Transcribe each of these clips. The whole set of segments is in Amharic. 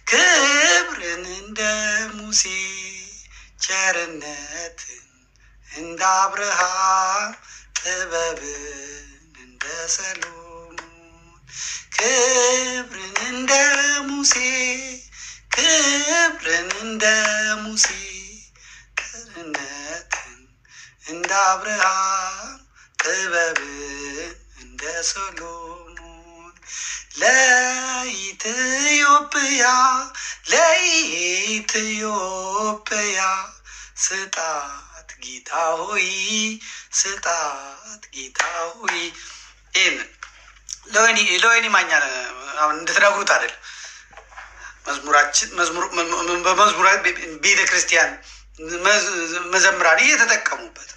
ክብርን እንደ ሙሴ ቸርነትን እንደ አብርሃም ጥበብን እንደ ሰሎሞን ክብርን እንደ ሙሴ ክብርን እንደ ሙሴ ቸርነትን እንደ አብርሃም ጥበብን እንደ ሰሎሞን ለኢትዮጵያ ስጣት ጌታ ሆይ ስጣት ጌታ ሆይ። ይህን ለወይኒ ማኛ እንድትነግሩት አይደለም። በመዝሙራ ቤተ ክርስቲያን መዘምራን እየተጠቀሙበት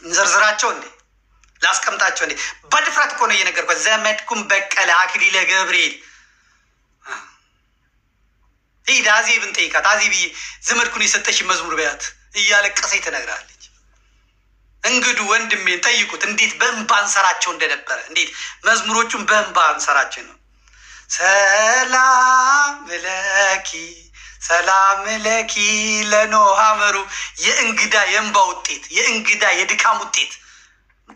እንዘርዝራቸው እንዴ ላስቀምጣቸው እንዴ? በድፍረት እኮ ነው እየነገርኳት። ዘመድኩን በቀለ አክሊለ ገብርኤል ሂድ አዜብን ጠይቃት። አዜብ ዘመድኩን የሰጠሽ መዝሙር በያት እያለቀሰች ትነግራለች። እንግዱ ወንድሜን ጠይቁት እንዴት በእንባ እንሰራቸው እንደነበረ፣ እንዴት መዝሙሮቹን በእንባ እንሰራቸው ነው። ሰላም ለኪ ለኖህ ሐመሩ የእንግዳ የእንባ ውጤት የእንግዳ የድካም ውጤት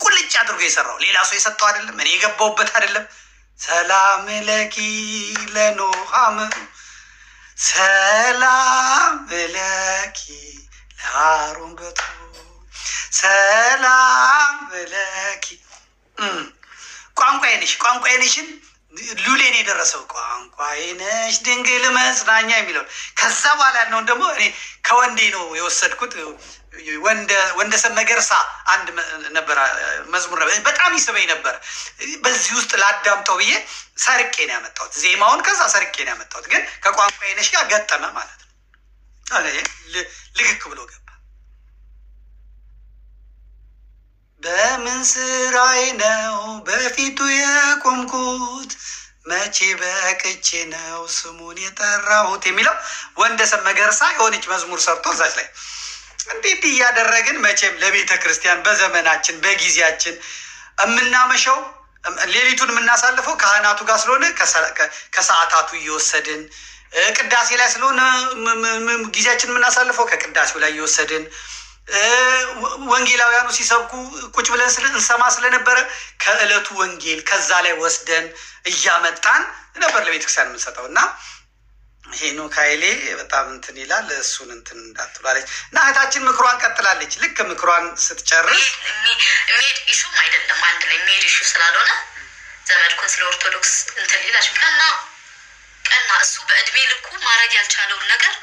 ቁልጭ አድርጎ የሰራው ሌላ ሰው የሰጠው አይደለም፣ እኔ የገባውበት አይደለም። ሰላም ለኪ ለኖህ ሐመሩ ሰላም ለኪ ለአሮን በትሩ ሰላም ለኪ ቋንቋዬ ነሽን ሉሌን የደረሰው ቋንቋዬ ነሽ ድንግል መጽናኛ የሚለው ከዛ በኋላ ያለውን ደግሞ እኔ ከወንዴ ነው የወሰድኩት። ወንደሰን መገርሳ አንድ ነበረ መዝሙር ነበር፣ በጣም ይስበኝ ነበር። በዚህ ውስጥ ላዳምጠው ብዬ ሰርቄ ነው ያመጣሁት ዜማውን፣ ከዛ ሰርቄ ነው ያመጣሁት። ግን ከቋንቋዬ ነሽ ጋር ገጠመ ማለት ነው። ልግክ ብሎ ገባ። በምን ስራዬ ነው በፊቱ የቆምኩት መቼ በቅቼ ነው ስሙን የጠራሁት የሚለው ወንደሰን መገርሳ የሆነች መዝሙር ሰርቶ እዛች ላይ እንዴት እያደረግን መቼም ለቤተ ክርስቲያን በዘመናችን በጊዜያችን የምናመሸው ሌሊቱን የምናሳልፈው ካህናቱ ጋር ስለሆነ ከሰዓታቱ እየወሰድን ቅዳሴ ላይ ስለሆነ ጊዜያችን የምናሳልፈው ከቅዳሴው ላይ እየወሰድን ወንጌላውያኑ ሲሰብኩ ቁጭ ብለን እንሰማ ስለነበረ ከዕለቱ ወንጌል ከዛ ላይ ወስደን እያመጣን ነበር ለቤተክርስቲያን የምንሰጠው። እና ሄኖክ ኃይሌ በጣም እንትን ይላል። እሱን እንትን እንዳትላለች እና እህታችን ምክሯን ቀጥላለች። ልክ ምክሯን ስትጨርስ የሚሄድ ኢሹም አይደለም አንድ ላይ የሚሄድ ኢሹ ስላልሆነ ዘመድኩን ስለ ኦርቶዶክስ እንትን ሌላች ቀና እሱ በእድሜ ልኩ ማድረግ ያልቻለውን ነገር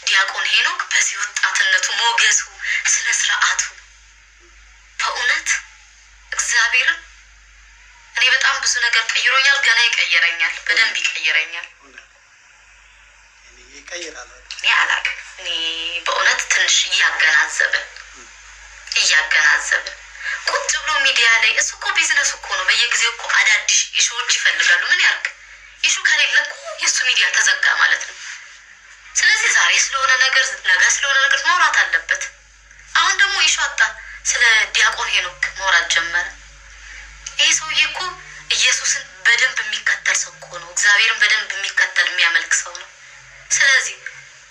ዲያቆን ሄኖክ በዚህ ወጣትነቱ ሞገሱ ስነ ስርዓቱ በእውነት እግዚአብሔርን እኔ በጣም ብዙ ነገር ቀይሮኛል። ገና ይቀይረኛል፣ በደንብ ይቀይረኛል። እኔ አላውቅም። እኔ በእውነት ትንሽ እያገናዘብን ቁጭ ብሎ ሚዲያ ላይ እሱ እኮ ቢዝነሱ እኮ ነው። በየጊዜው እኮ አዳዲስ ኢሹዎች ይፈልጋሉ። ምን ያርግ? ኢሹ ከሌለ እኮ የእሱ ሚዲያ ተዘጋ ማለት ነው። ስለዚህ ዛሬ ስለሆነ ነገር ነገ ስለሆነ ነገር ማውራት አለበት። አሁን ደግሞ ኢሹ አጣ። ስለ ዲያቆን ሄኖክ ማውራት ጀመረ። ይሄ ሰውዬ እኮ ኢየሱስን በደንብ የሚከተል ሰው እኮ ነው። እግዚአብሔርን በደንብ የሚከተል የሚያመልክ ሰው ነው። ስለዚህ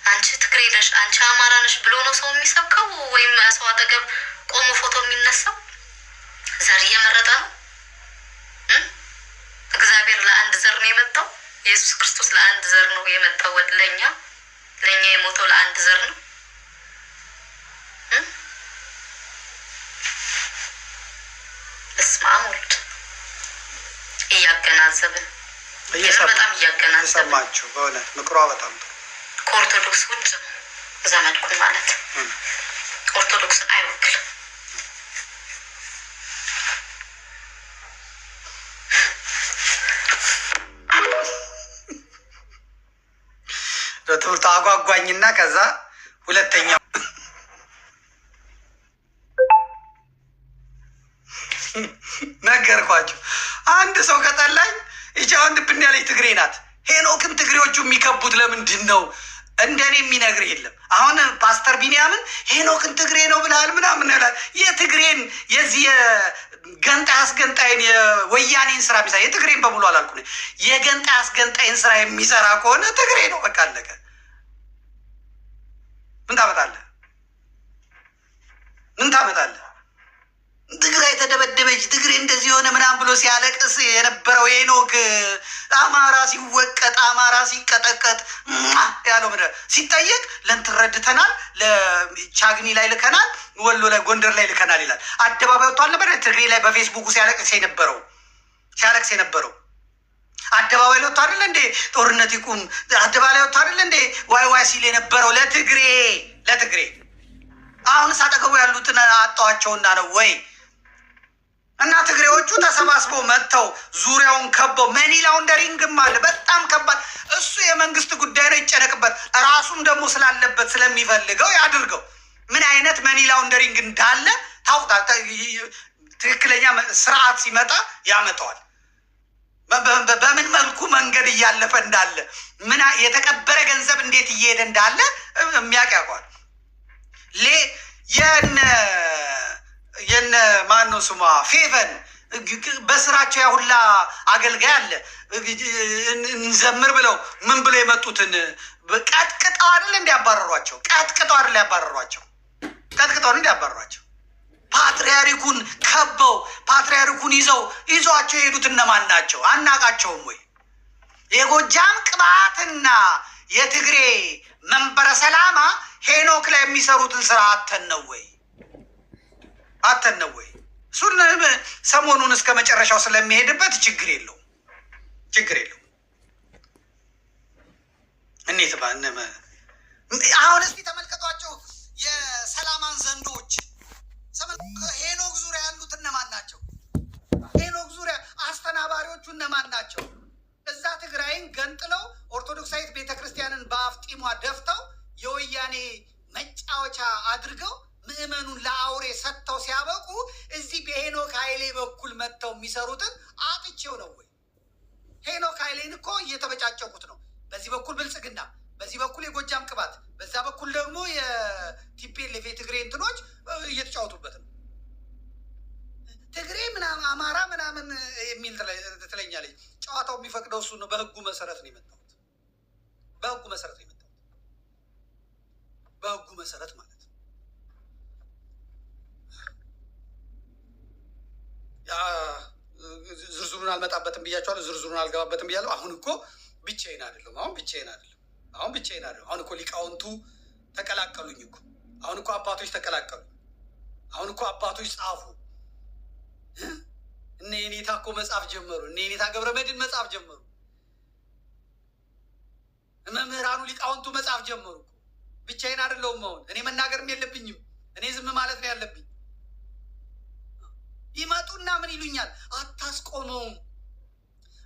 አንቺ ትግሬ ነሽ፣ አንቺ አማራ ነሽ ብሎ ነው ሰው የሚሰብከው ወይም ሰው አጠገብ ቆሞ ፎቶ የሚነሳው? ዘር እየመረጠ ነው። እግዚአብሔር ለአንድ ዘር ነው የመጣው። ኢየሱስ ክርስቶስ ለአንድ ዘር ነው የመጣው። ለኛ የሞተው ለአንድ ዘር ነው። በስመ አብ ወልድ እያገናዘብን በጣም እያገናዘብን በእውነት ምክሯ በጣም ከኦርቶዶክስ ውጭ ዘመድኩን ማለት ኦርቶዶክስን አይወክልም። ለትምህርት አጓጓኝና ከዛ ሁለተኛው ነገርኳቸው። አንድ ሰው ከጠላኝ ይቻ ወንድ ብን ያለች ትግሬ ናት። ሄኖክን ትግሬዎቹ የሚከቡት ለምንድን ነው? እንደኔ የሚነግር የለም። አሁን ፓስተር ቢንያምን ሄኖክን ትግሬ ነው ብለሃል ምናምን ይላል። የትግሬን የዚህ የገንጣይ አስገንጣይን የወያኔን ስራ የሚሰራ የትግሬን በሙሉ አላልኩ፣ የገንጣይ አስገንጣይን ስራ የሚሰራ ከሆነ ትግሬ ነው በቃ አለቀ። ምን ታመጣለህ? ምን ታመጣለህ? ትግራይ ተደበደበች፣ ትግሬ እንደዚህ የሆነ ምናምን ብሎ ሲያለቅስ የነበረው ሄኖክ አማራ ሲወቀጥ፣ አማራ ሲቀጠቀጥ ያለው ምንድን ሲጠየቅ ለእንትን ረድተናል፣ ለቻግኒ ላይ ልከናል፣ ወሎ ላይ ጎንደር ላይ ልከናል ይላል። አደባባይ ወጥቷል ነበር ትግሬ ላይ በፌስቡኩ ሲያለቅስ የነበረው አደባባይ ላይ ወጥቶ አይደለ እንዴ? ጦርነት ይቁም አደባባይ ወጥቶ አይደለ እንዴ? ዋይ ሲል የነበረው ለትግሬ። አሁን ሳጠገቡ ያሉትን አጣዋቸውና ነው ወይ? እና ትግሬዎቹ ተሰባስበው መጥተው ዙሪያውን ከበው መኒ ላውንደሪንግም አለ። በጣም ከባድ እሱ የመንግስት ጉዳይ ነው፣ ይጨነቅበት። ራሱም ደግሞ ስላለበት ስለሚፈልገው ያድርገው። ምን አይነት መኒ ላውንደሪንግ እንዳለ ታውቃ። ትክክለኛ ስርዓት ሲመጣ ያመጣዋል። በምን መልኩ መንገድ እያለፈ እንዳለ፣ ምን የተቀበረ ገንዘብ እንዴት እየሄደ እንዳለ የሚያውቅ ያውቀዋል። የነ ማን ነው ስሟ ፌቨን በስራቸው ያሁላ አገልጋይ አለ። እንዘምር ብለው ምን ብለው የመጡትን ቀጥቅጠው አይደል እንዲያባረሯቸው? ቀጥቅጠው እንዲያባረሯቸው ፓትርያርኩን ከበው ፓትርያርኩን ይዟቸው የሄዱት እነማን ናቸው? አናቃቸውም ወይ? የጎጃም ቅባትና የትግሬ መንበረ ሰላማ ሄኖክ ላይ የሚሰሩትን ስራ አተን ነው ወይ? እሱን ሰሞኑን እስከ መጨረሻው ስለሚሄድበት ችግር የለውም። እንዴት አሁን እስኪ ተመልከቷቸው የሰላማን ዘንዶች። ሄኖክ ዙሪያ ያሉት እነማን ናቸው? ሄኖክ ዙሪያ አስተናባሪዎቹ እነማን ናቸው? እዛ ትግራይን ገንጥለው ኦርቶዶክሳዊት ቤተክርስቲያንን በአፍጢሟ ደፍተው የወያኔ መጫወቻ አድርገው ምዕመኑን ለአውሬ ሰጥተው ሲያበቁ እዚህ በሄኖክ ኃይሌ በኩል መጥተው የሚሰሩትን አጥቼው ነው ወይ? ሄኖክ ኃይሌን እኮ እየተበጫጨቁት ነው። በዚህ በኩል ብልጽግና፣ በዚህ በኩል የጎጃም ቅባት፣ በዛ በኩል ደግሞ የቲፒኤልኤፍ የትግሬ እንትኖች እየተጫወቱበት ነው። ትግሬ ምናምን አማራ ምናምን የሚል ትለኛለች። ጨዋታው የሚፈቅደው እሱ ነው። በህጉ መሰረት ነው የመጣሁት። በህጉ መሰረት ማለት ነው። ዝርዝሩን አልመጣበትም ብያቸዋለሁ። ዝርዝሩን አልገባበትም ብያለሁ። አሁን እኮ ብቻዬን አይደለም። አሁን እኮ ሊቃውንቱ ተቀላቀሉኝ እኮ። አሁን እኮ አባቶች ተቀላቀሉ። አሁን እኮ አባቶች ጻፉ። እነ የኔታ እኮ መጽሐፍ ጀመሩ። እነ የኔታ ገብረመድህን መጽሐፍ ጀመሩ። መምህራኑ ሊቃውንቱ መጽሐፍ ጀመሩ። ብቻዬን አይደለሁም። አሁን እኔ መናገርም የለብኝም። እኔ ዝም ማለት ነው ያለብኝ። ይመጡና ምን ይሉኛል?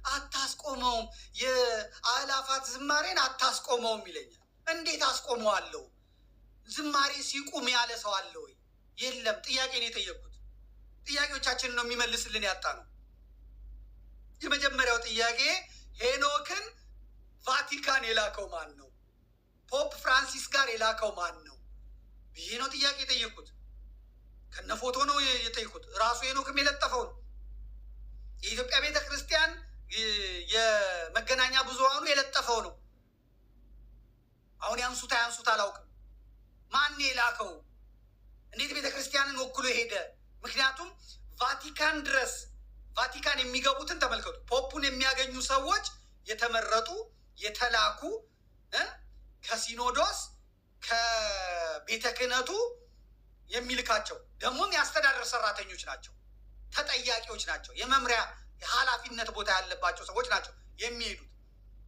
አታስቆመውም፣ የአእላፋት ዝማሬን አታስቆመውም ይለኛል። እንዴት አስቆመዋለሁ? ዝማሬ ሲቁም ያለ ሰው አለ ወይ? የለም። ጥያቄ ነው የጠየቁት። ጥያቄዎቻችንን ነው የሚመልስልን ያጣ ነው። የመጀመሪያው ጥያቄ ሄኖክን ቫቲካን የላከው ማን ነው? ፖፕ ፍራንሲስ ጋር የላከው ማን ነው? ይሄ ነው ጥያቄ የጠየቁት። ከነ ፎቶ ነው የጠየቁት። ራሱ ሄኖክም የለጠፈው ነው። የኢትዮጵያ ቤተ ክርስቲያን የመገናኛ ብዙሃኑ የለጠፈው ነው። አሁን ያንሱት አያንሱት አላውቅም። ማን የላከው? እንዴት ቤተ ክርስቲያንን ወክሎ ሄደ? ምክንያቱም ቫቲካን ድረስ ቫቲካን የሚገቡትን ተመልከቱ። ፖፑን የሚያገኙ ሰዎች የተመረጡ የተላኩ ከሲኖዶስ ከቤተ ክህነቱ የሚልካቸው ደግሞም የአስተዳደር ሰራተኞች ናቸው፣ ተጠያቂዎች ናቸው፣ የመምሪያ የኃላፊነት ቦታ ያለባቸው ሰዎች ናቸው የሚሄዱት።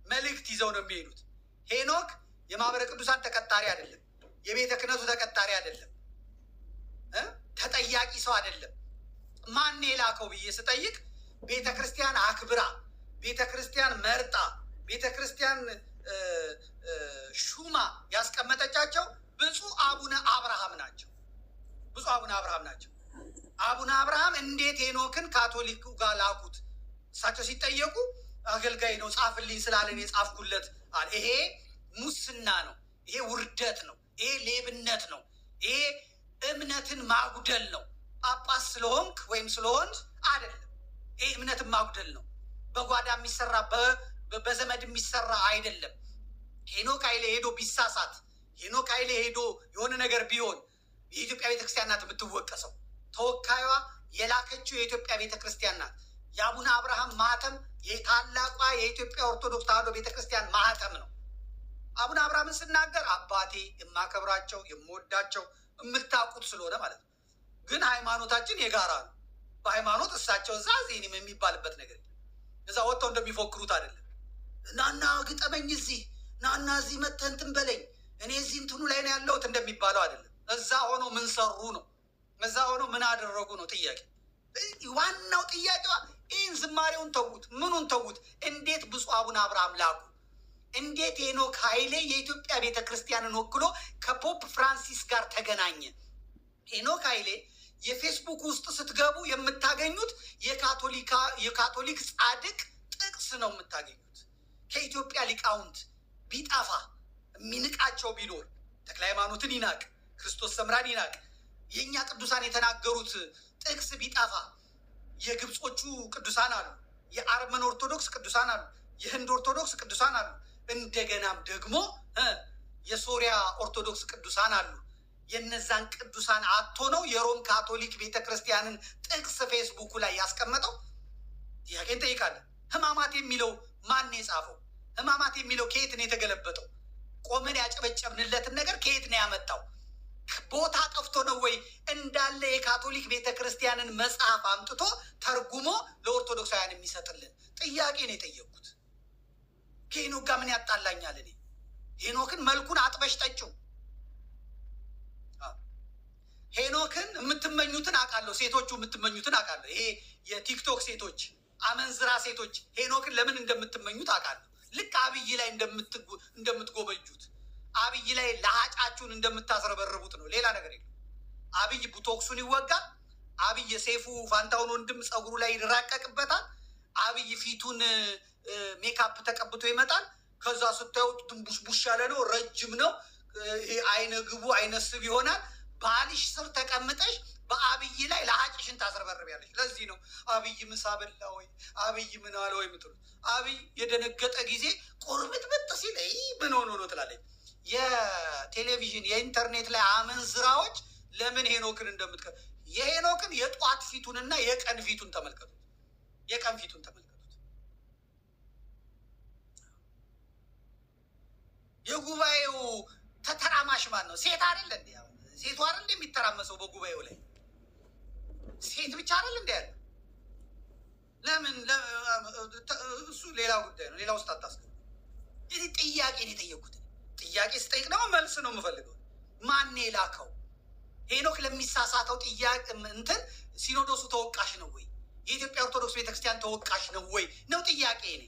መልእክት ይዘው ነው የሚሄዱት። ሄኖክ የማህበረ ቅዱሳን ተቀጣሪ አይደለም፣ የቤተ ክህነቱ ተቀጣሪ አይደለም፣ ተጠያቂ ሰው አይደለም። ማን የላከው ብዬ ስጠይቅ ቤተ ክርስቲያን አክብራ፣ ቤተ ክርስቲያን መርጣ፣ ቤተ ክርስቲያን ሹማ ያስቀመጠቻቸው ብፁዕ አቡነ አብርሃም ናቸው። አቡነ አብርሃም እንዴት ሄኖክን ካቶሊክ ጋር ላኩት? እሳቸው ሲጠየቁ አገልጋይ ነው ጻፍልኝ ስላለን የጻፍኩለት አለ። ይሄ ሙስና ነው። ይሄ ውርደት ነው። ይሄ ሌብነት ነው። ይሄ እምነትን ማጉደል ነው። ጳጳስ ስለሆንክ ወይም ስለሆን አይደለም። ይሄ እምነትን ማጉደል ነው። በጓዳ የሚሰራ በዘመድ የሚሰራ አይደለም። ሄኖክ ኃይሌ ሄዶ ቢሳሳት፣ ሄኖክ ኃይሌ ሄዶ የሆነ ነገር ቢሆን የኢትዮጵያ ቤተክርስቲያን ናት የምትወቀሰው። ተወካዩዋ የላከችው የኢትዮጵያ ቤተክርስቲያን ናት። የአቡነ አብርሃም ማህተም የታላቋ የኢትዮጵያ ኦርቶዶክስ ተዋሕዶ ቤተክርስቲያን ማህተም ነው። አቡነ አብርሃምን ስናገር አባቴ የማከብራቸው የምወዳቸው የምታውቁት ስለሆነ ማለት ነው። ግን ሃይማኖታችን የጋራ ነው። በሃይማኖት እሳቸው እዛ ዜኒም የሚባልበት ነገር የለም። እዛ ወጥተው እንደሚፎክሩት አይደለም። ናና ግጠመኝ እዚህ ናና እዚህ መተህ እንትን በለኝ እኔ እዚህ እንትኑ ላይ ነው ያለሁት እንደሚባለው አይደለም። እዛ ሆኖ ምን ሰሩ ነው፣ እዛ ሆኖ ምን አደረጉ ነው ጥያቄ። ዋናው ጥያቄዋ ይህን ዝማሬውን ተዉት፣ ምኑን ተዉት። እንዴት ብፁዕ አቡነ አብርሃም ላኩ? እንዴት ሄኖክ ኃይሌ የኢትዮጵያ ቤተ ክርስቲያንን ወክሎ ከፖፕ ፍራንሲስ ጋር ተገናኘ? ሄኖክ ኃይሌ የፌስቡክ ውስጥ ስትገቡ የምታገኙት የካቶሊክ ጻድቅ ጥቅስ ነው የምታገኙት። ከኢትዮጵያ ሊቃውንት ቢጠፋ የሚንቃቸው ቢኖር ተክለ ሃይማኖትን ይናቅ፣ ክርስቶስ ሰምራን ይናቅ፣ የእኛ ቅዱሳን የተናገሩት ጥቅስ ቢጠፋ የግብጾቹ ቅዱሳን አሉ፣ የአርመን ኦርቶዶክስ ቅዱሳን አሉ፣ የህንድ ኦርቶዶክስ ቅዱሳን አሉ፣ እንደገናም ደግሞ የሶሪያ ኦርቶዶክስ ቅዱሳን አሉ። የነዛን ቅዱሳን አቶ ነው የሮም ካቶሊክ ቤተክርስቲያንን ጥቅስ ፌስቡኩ ላይ ያስቀመጠው? ጥያቄ እንጠይቃለን። ህማማት የሚለው ማን የጻፈው? ህማማት የሚለው ከየት ነው የተገለበጠው? ቆመን ያጨበጨብንለትን ነገር ከየት ነው ያመጣው? ቦታ ጠፍቶ ነው ወይ እንዳለ የካቶሊክ ቤተክርስቲያንን መጽሐፍ አምጥቶ ተርጉሞ ለኦርቶዶክሳውያን የሚሰጥልን? ጥያቄ ነው የጠየቁት። ከሄኖክ ጋር ምን ያጣላኛል? እኔ ሄኖክን መልኩን አጥበሽ ጠጪው። ሄኖክን የምትመኙትን አውቃለሁ፣ ሴቶቹ የምትመኙትን አውቃለሁ። ይሄ የቲክቶክ ሴቶች፣ አመንዝራ ሴቶች ሄኖክን ለምን እንደምትመኙት አውቃለሁ። ልክ አብይ ላይ እንደምትጎበጁት፣ አብይ ላይ ለሀጫችሁን እንደምታስረበርቡት ነው። ሌላ ነገር የለም። አብይ ቡቶክሱን ይወጋል። አብይ የሴፉ ፋንታውን ወንድም ፀጉሩ ላይ ይራቀቅበታል። አብይ ፊቱን ሜካፕ ተቀብቶ ይመጣል። ከዛ ስታዩት ትንቡሽቡሽ ያለ ነው፣ ረጅም ነው። አይነ ግቡ አይነ ስብ ይሆናል። ባልሽ ስር ተቀምጠሽ በአብይ ላይ ለሀጭሽን ታስረበርቢያለሽ። ለዚህ ነው አብይ ምሳ በላ ወይ አብይ ምን አለ ወይ የምትሉት። አብይ የደነገጠ ጊዜ ቁርብትብት ሲል ምን ሆኖ ነው ትላለች። የቴሌቪዥን የኢንተርኔት ላይ አመንዝራዎች ለምን ሄኖክን የሄኖክን የጧት ፊቱንና የቀን ፊቱን ተመልከቱት። የቀን ፊቱን ተመልከቱት። የጉባኤው ተተራማሽ ማን ነው? ሴት አይደለ እንዴ? ሴቱ አይደል የሚተራመሰው በጉባኤው ላይ? ሴት ብቻ አይደል እንዴ ያለ? ለምን እሱ ሌላ ጉዳይ ነው። ሌላ ውስጥ አታስገቡ። እዚህ ጥያቄ ነው የጠየቁት። ጥያቄ ስጠይቅ ደግሞ መልስ ነው የምፈልገው። ማን የላከው? ሄኖክ ለሚሳሳተው ጥያቄ እንትን ሲኖዶሱ ተወቃሽ ነው ወይ? የኢትዮጵያ ኦርቶዶክስ ቤተክርስቲያን ተወቃሽ ነው ወይ ነው ጥያቄ። እኔ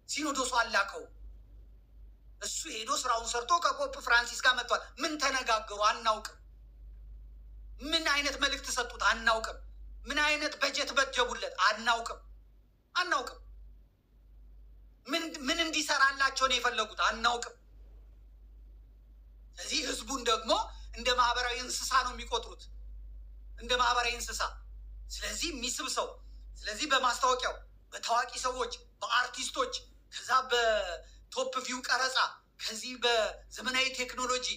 ሲኖዶሱ አላከው። እሱ ሄዶ ስራውን ሰርቶ ከፖፕ ፍራንሲስ ጋር መጥቷል። ምን ተነጋገሩ አናውቅም። ምን አይነት መልእክት ሰጡት አናውቅም። ምን አይነት በጀት በጀቡለት አናውቅም። ምን እንዲሰራላቸው ነው የፈለጉት አናውቅም። ስለዚህ ህዝቡን ደግሞ እንደ ማህበራዊ እንስሳ ነው የሚቆጥሩት፣ እንደ ማህበራዊ እንስሳ። ስለዚህ የሚስብ ሰው፣ ስለዚህ በማስታወቂያው በታዋቂ ሰዎች በአርቲስቶች፣ ከዛ በቶፕ ቪው ቀረጻ፣ ከዚህ በዘመናዊ ቴክኖሎጂ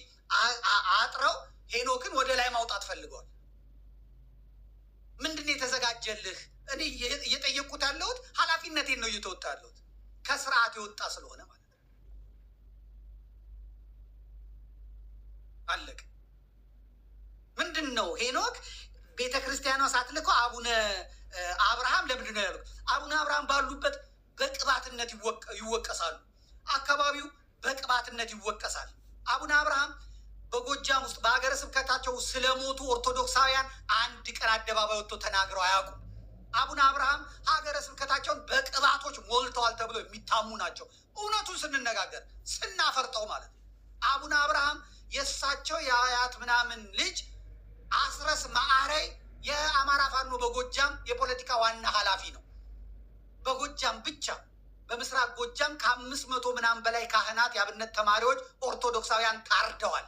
አጥረው ሄኖክን ወደ ላይ ማውጣት ፈልገዋል። ምንድን ነው የተዘጋጀልህ? እኔ እየጠየቁት ያለሁት ኃላፊነቴን ነው እየተወጣ ያለሁት ከስርዓት የወጣ ስለሆነ ማለት ነው። አለቅ ምንድን ነው ሄኖክ ቤተ ክርስቲያኗ ሳትልኮ አቡነ አብርሃም ለምንድን ነው ያሉት? አቡነ አብርሃም ባሉበት በቅባትነት ይወቀሳሉ። አካባቢው በቅባትነት ይወቀሳል። አቡነ አብርሃም በጎጃም ውስጥ በሀገረ ስብከታቸው ስለሞቱ ኦርቶዶክሳውያን አንድ ቀን አደባባይ ወጥቶ ተናግረው አያውቁም። አቡነ አብርሃም ሀገረ ስብከታቸውን በቅባቶች ሞልተዋል ተብሎ የሚታሙ ናቸው። እውነቱን ስንነጋገር ስናፈርጠው ማለት ነው። አቡነ አብርሃም የእሳቸው የአያት ምናምን ልጅ አስረስ ማዕረይ የአማራ ፋኖ በጎጃም የፖለቲካ ዋና ኃላፊ ነው። በጎጃም ብቻ በምስራቅ ጎጃም ከ500 ምናምን በላይ ካህናት የአብነት ተማሪዎች ኦርቶዶክሳውያን ታርደዋል።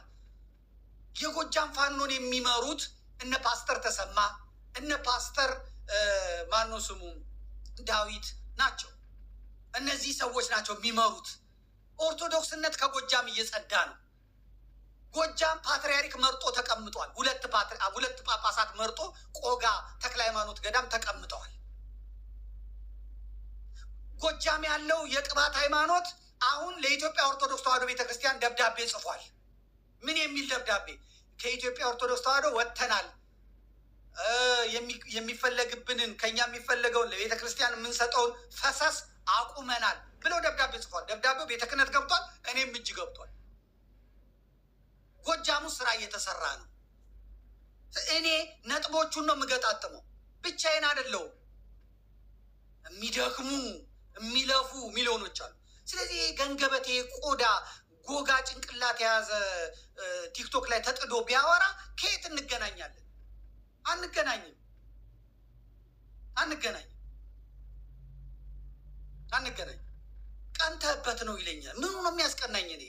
የጎጃም ፋኖን የሚመሩት እነ ፓስተር ተሰማ እነ ፓስተር ማነው ስሙ ዳዊት ናቸው። እነዚህ ሰዎች ናቸው የሚመሩት። ኦርቶዶክስነት ከጎጃም እየጸዳ ነው። ጎጃም ፓትርያርክ መርጦ ተቀምጧል። ሁለት ጳጳሳት መርጦ ቆጋ ተክለ ሃይማኖት ገዳም ተቀምጠዋል። ጎጃም ያለው የቅባት ሃይማኖት አሁን ለኢትዮጵያ ኦርቶዶክስ ተዋሕዶ ቤተክርስቲያን ደብዳቤ ጽፏል። ምን የሚል ደብዳቤ? ከኢትዮጵያ ኦርቶዶክስ ተዋሕዶ ወጥተናል፣ የሚፈለግብንን ከኛ የሚፈለገውን ለቤተክርስቲያን የምንሰጠውን ፈሰስ አቁመናል ብለው ደብዳቤ ጽፏል። ደብዳቤው ቤተ ክህነት ገብቷል፣ እኔም እጅ ገብቷል። ጎጃሙ ስራ እየተሰራ ነው። እኔ ነጥቦቹን ነው የምገጣጥመው፣ ብቻዬን አይደለሁም። የሚደክሙ የሚለፉ ሚሊዮኖች አሉ። ስለዚህ ገንገበቴ ቆዳ ጎጋ ጭንቅላት የያዘ ቲክቶክ ላይ ተጥዶ ቢያወራ ከየት እንገናኛለን? አንገናኝም። ቀንተህበት ነው ይለኛል። ምኑ ነው የሚያስቀናኝ? እኔ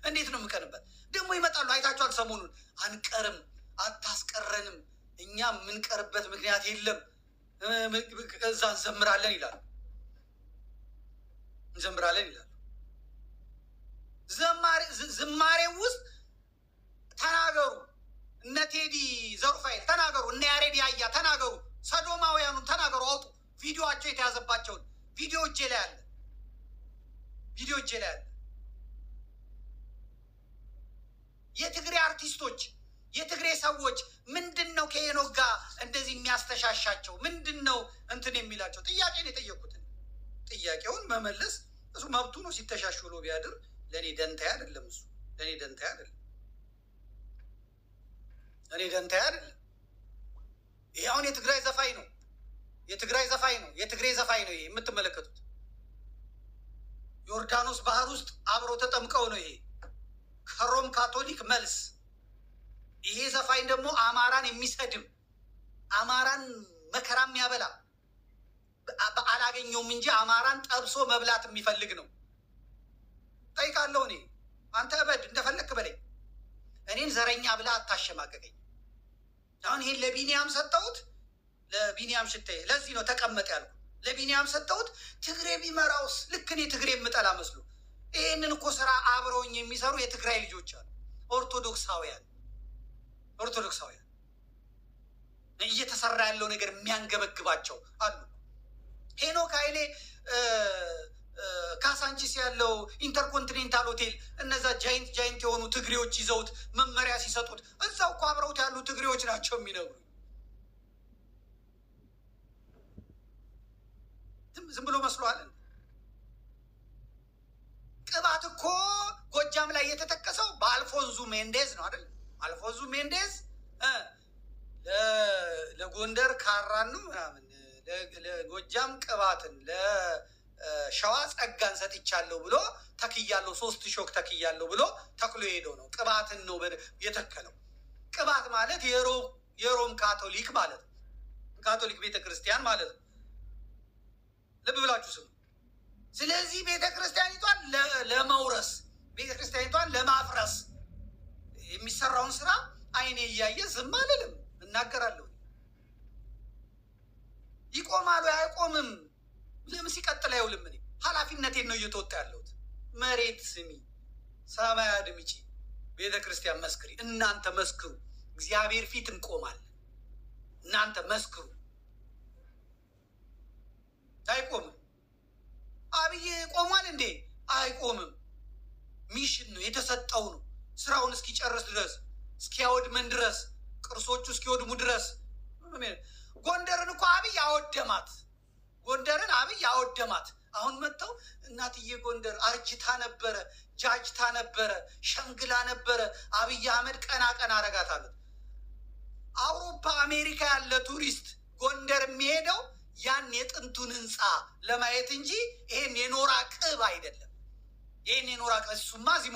እንዴት ነው የምቀንበት? ደግሞ ይመጣሉ። አይታችኋል ሰሞኑን። አንቀርም፣ አታስቀረንም፣ እኛ የምንቀርበት ምክንያት የለም፣ እዛ እንዘምራለን ይላሉ። ዝማሬ ውስጥ ተናገሩ። እነ ቴዲ ዘሩፋኤል ተናገሩ፣ እነ ያሬድ ያያ ተናገሩ፣ ሰዶማውያኑን ተናገሩ፣ አውጡ። ቪዲዮቸው የተያዘባቸውን ቪዲዮ እጄ ላይ አለ። የትግሬ አርቲስቶች፣ የትግሬ ሰዎች ምንድን ነው ከሄኖክ ጋር እንደዚህ የሚያስተሻሻቸው? ምንድን ነው እንትን የሚላቸው? ጥያቄን የጠየቁትን ጥያቄውን መመለስ እሱ መብቱ ነው። ሲተሻሽ ብሎ ቢያድር ለእኔ ደንታዬ አይደለም። እሱ ለእኔ ደንታዬ አይደለም። ይሄ አሁን የትግራይ ዘፋኝ ነው። የትግሬ ዘፋኝ ነው። ይሄ የምትመለከቱት ዮርዳኖስ ባህር ውስጥ አብረው ተጠምቀው ነው። ይሄ ከሮም ካቶሊክ መልስ። ይሄ ዘፋኝ ደግሞ አማራን የሚሰድም አማራን መከራ የሚያበላ አላገኘውም እንጂ አማራን ጠብሶ መብላት የሚፈልግ ነው። ጠይቃለሁ እኔ። አንተ እበድ እንደፈለክ በለኝ። እኔን ዘረኛ ብላ አታሸማቀቀኝ። አሁን ይሄን ለቢኒያም ሰጠሁት። ለቢኒያም ሽታዬ ለዚህ ነው ተቀመጠ ያልኩ። ለቢኒያም ሰጠሁት። ትግሬ ቢመራውስ? ልክ እኔ ትግሬ የምጠላ መስሎ። ይሄንን እኮ ስራ አብረውኝ የሚሰሩ የትግራይ ልጆች አሉ። ኦርቶዶክሳውያን እየተሰራ ያለው ነገር የሚያንገበግባቸው አሉ። ሄኖክ ኃይሌ ካሳንቺስ ያለው ኢንተርኮንቲኔንታል ሆቴል እነዛ ጃይንት የሆኑ ትግሬዎች ይዘውት መመሪያ ሲሰጡት እዛው እኮ አብረውት ያሉ ትግሬዎች ናቸው የሚነግሩኝ። ዝም ብሎ መስሏል። ቅባት እኮ ጎጃም ላይ የተጠቀሰው በአልፎንዙ ሜንዴዝ ነው አይደል? አልፎንዙ ሜንዴዝ ለጎንደር ካራን ነው ምናምን፣ ለጎጃም ቅባትን፣ ለሸዋ ጸጋን ሰጥቻለሁ ብሎ ተክያለሁ፣ 3 ሾክ ተክያለሁ ብሎ ተክሎ ሄደው ነው። ቅባትን ነው የተከለው። ቅባት ማለት የሮም ካቶሊክ ማለት ነው። ካቶሊክ ቤተክርስቲያን ማለት ነው። ልብ ብላችሁ ስሙ። ስለዚህ ቤተክርስቲያኒቷን ለመውረስ፣ ቤተክርስቲያኒቷን ለማፍረስ የሚሰራውን ስራ አይኔ እያየ ዝም አልልም፣ እናገራለሁ። ይቆማሉ አይቆምም? ለምን ሲቀጥል አይውልም? እኔ ኃላፊነቴን ነው እየተወጣ ያለሁት። መሬት ስሚ፣ ሰማይ አድምጪ፣ ቤተክርስቲያን መስክሪ። እናንተ መስክሩ፣ እግዚአብሔር ፊት እንቆማለን። እናንተ መስክሩ። አይቆምም። አብይ ቆሟል እንዴ? አይቆምም። ሚሽን ነው የተሰጠው ነው። ስራውን እስኪጨርስ ድረስ፣ እስኪያወድመን ድረስ፣ ቅርሶቹ እስኪወድሙ ድረስ። ጎንደርን እኮ አብይ አወደማት። አሁን መጥተው እናትዬ ጎንደር አርጅታ ነበረ፣ ጃጅታ ነበረ፣ ሸምግላ ነበረ። አብይ አህመድ ቀና አረጋት አሉት። አውሮፓ አሜሪካ ያለ ቱሪስት ጎንደር የሚሄደው ያን የጥንቱን ህንፃ ለማየት እንጂ ይሄን የኖራ ቅብ አይደለም። ይሄን የኖራ ቅብ እሱማ እዚህ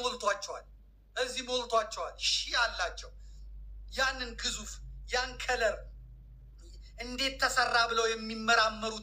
ሞልቷቸዋል። አላቸው ያንን ግዙፍ ያን ከለር እንዴት ተሰራ ብለው የሚመራመሩት